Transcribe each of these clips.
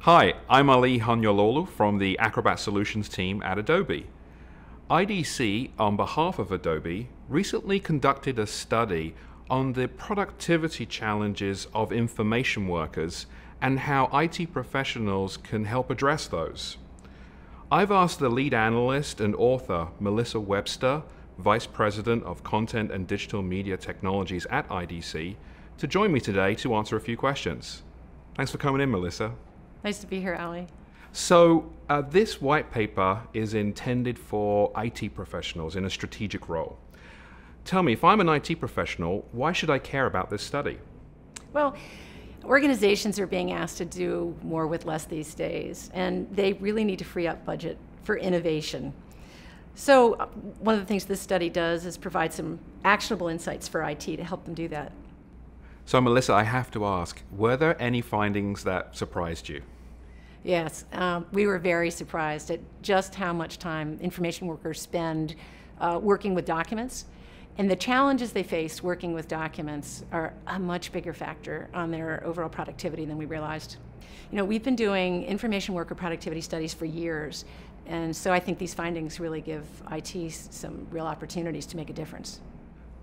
Hi, I'm Ali Hanyololu from the Acrobat Solutions team at Adobe. IDC, on behalf of Adobe, recently conducted a study on the productivity challenges of information workers and how IT professionals can help address those. I've asked the lead analyst and author, Melissa Webster, Vice President of Content and Digital Media Technologies at IDC, to join me today to answer a few questions. Thanks for coming in, Melissa. Nice to be here, Ali. So this white paper is intended for IT professionals in a strategic role. Tell me, if I'm an IT professional, why should I care about this study? Well, organizations are being asked to do more with less these days, and they really need to free up budget for innovation. So one of the things this study does is provide some actionable insights for IT to help them do that. So Melissa, I have to ask, were there any findings that surprised you? Yes, we were very surprised at just how much time information workers spend working with documents. And the challenges they face working with documents are a much bigger factor on their overall productivity than we realized. You know, we've been doing information worker productivity studies for years, and so I think these findings really give IT some real opportunities to make a difference.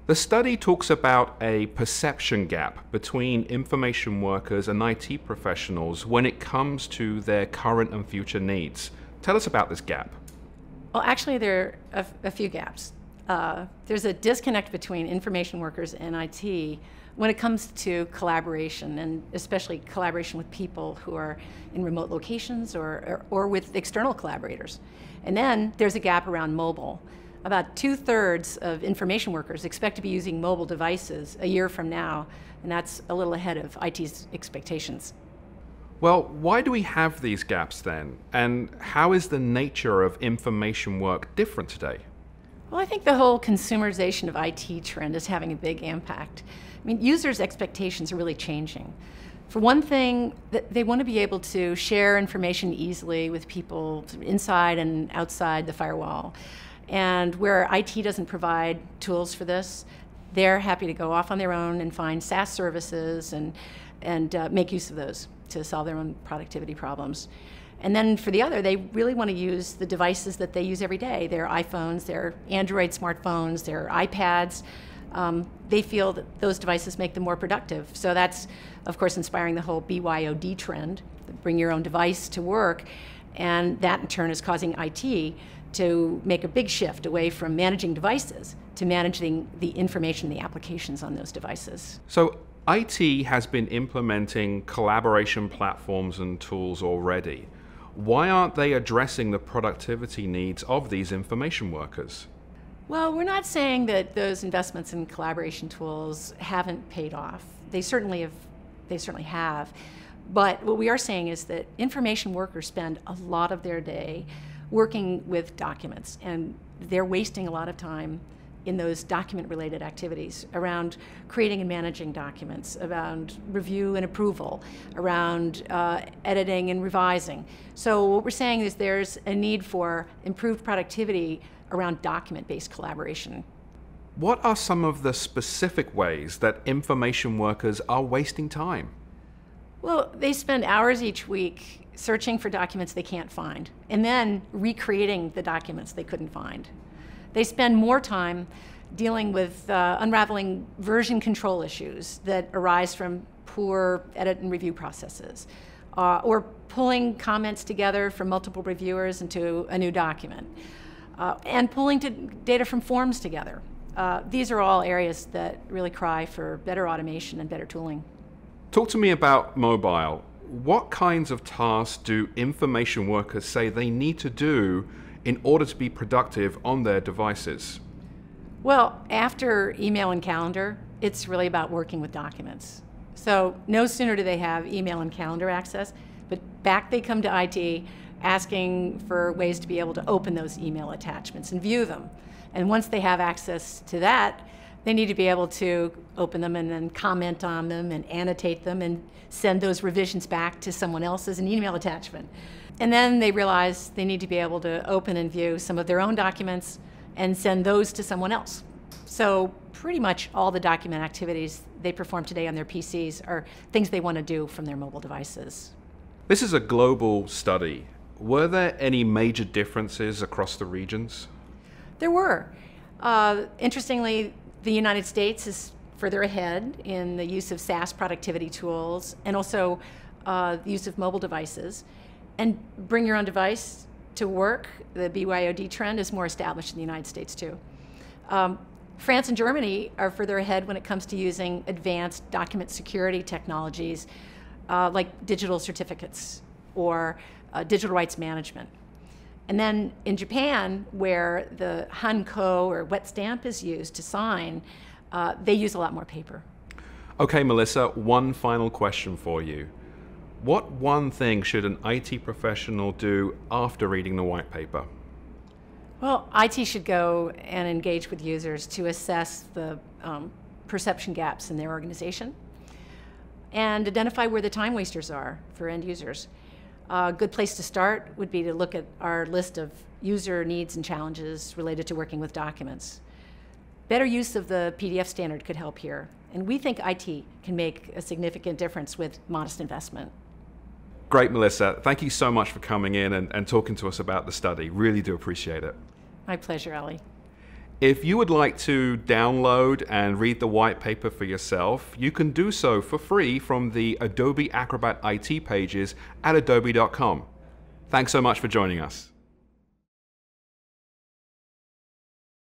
The study talks about a perception gap between information workers and IT professionals when it comes to their current and future needs. Tell us about this gap. Well, actually, there are a few gaps. There's a disconnect between information workers and IT when it comes to collaboration, and especially collaboration with people who are in remote locations or with external collaborators. And then there's a gap around mobile. About 2/3 of information workers expect to be using mobile devices a year from now, and that's a little ahead of IT's expectations. Well, why do we have these gaps then? And how is the nature of information work different today? Well, I think the whole consumerization of IT trend is having a big impact. I mean, users' expectations are really changing. For one thing, they want to be able to share information easily with people inside and outside the firewall. And where IT doesn't provide tools for this, they're happy to go off on their own and find SaaS services and make use of those to solve their own productivity problems. And then for the other, they really want to use the devices that they use every day, their iPhones, their Android smartphones, their iPads. They feel that those devices make them more productive. So that's, of course, inspiring the whole BYOD trend, bring your own device to work. And that in turn is causing IT to make a big shift away from managing devices to managing the information, the applications on those devices. So IT has been implementing collaboration platforms and tools already. Why aren't they addressing the productivity needs of these information workers? Well, we're not saying that those investments in collaboration tools haven't paid off. They certainly have. But what we are saying is that information workers spend a lot of their day working with documents, and they're wasting a lot of time in those document-related activities around creating and managing documents, around review and approval, around editing and revising. So what we're saying is there's a need for improved productivity around document-based collaboration. What are some of the specific ways that information workers are wasting time? Well, they spend hours each week searching for documents they can't find, and then recreating the documents they couldn't find. They spend more time dealing with unraveling version control issues that arise from poor edit and review processes, or pulling comments together from multiple reviewers into a new document, and pulling data from forms together. These are all areas that really cry for better automation and better tooling. Talk to me about mobile. What kinds of tasks do information workers say they need to do in order to be productive on their devices? Well, after email and calendar, it's really about working with documents. So no sooner do they have email and calendar access, but back they come to IT asking for ways to be able to open those email attachments and view them. And once they have access to that, they need to be able to open them and then comment on them and annotate them and send those revisions back to someone else as an email attachment. And then they realize they need to be able to open and view some of their own documents and send those to someone else. So pretty much all the document activities they perform today on their PCs are things they want to do from their mobile devices. This is a global study. Were there any major differences across the regions? There were. Interestingly, the United States is further ahead in the use of SaaS productivity tools and also the use of mobile devices. And bring your own device to work, the BYOD trend is more established in the United States too. France and Germany are further ahead when it comes to using advanced document security technologies like digital certificates or digital rights management. And then in Japan, where the hanko or wet stamp is used to sign, they use a lot more paper. Okay, Melissa, one final question for you. What one thing should an IT professional do after reading the white paper? Well, IT should go and engage with users to assess the perception gaps in their organization and identify where the time wasters are for end users. A good place to start would be to look at our list of user needs and challenges related to working with documents. Better use of the PDF standard could help here, and we think IT can make a significant difference with modest investment. Great, Melissa. Thank you so much for coming in and talking to us about the study. Really do appreciate it. My pleasure, Ali. If you would like to download and read the white paper for yourself, you can do so for free from the Adobe Acrobat IT pages at adobe.com. Thanks so much for joining us.